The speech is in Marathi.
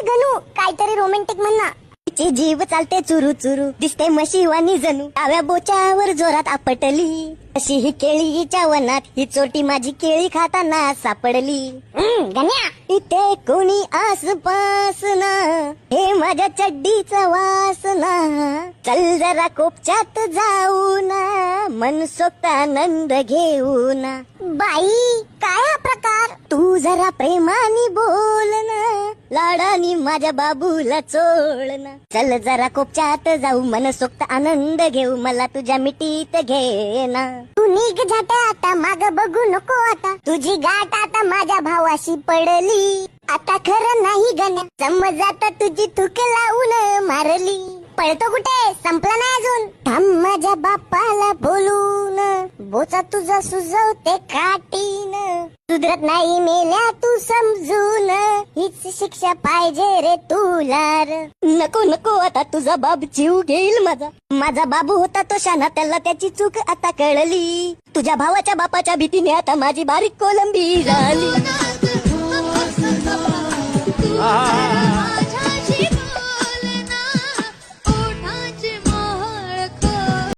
गणू काहीतरी रोमॅन्टिक म्हण ना. तिची जीव चालते चुरू चुरू, दिसते म्हशीवानी जणू, डाव्या बोच्यावर जोरात आपटली. अशी ही केळीच्या वनात ही चोटी माझी केळी खाताना सापडली. गण्या इथे कोणी आसपास ना, हे माझ्या चड्डीचा वास ना. चल जरा कोपच्यात जाऊ ना, मनसोक्त आनंद घेऊ ना. बाई काय हा प्रकार, तू जरा प्रेमाने बोल ना, लाडानी माझ्या बाबूला चोळ ना. चल जरा कोपच्यात जाऊ, मनसोक्त आनंद घेऊ, मला तुझ्या मिठीत घे ना. तू निघ झाटा आता, माग बघू नको आता, तुझी गाठ आता माझ्या भावाशी पडली. आता खरं नाही गण्या, समज आता तुझी थुक लावून मारली. पळतो कुठे, संपला नाही अजून, थांब माझ्या बापाला बोलून, बोचा तुझा सुजवते काटीन. सुधरत नाही मेल्या तू समजून, हीच शिक्षा पाहिजे रे तुला. नको नको आता तुझा बाप जीव घेईल माझा, माझा बाबू होता तो शाना, त्याला त्याची चूक आता कळली. तुझ्या भावाच्या बापाच्या भीतीने आता माझी बारीक कोलंबी झाली.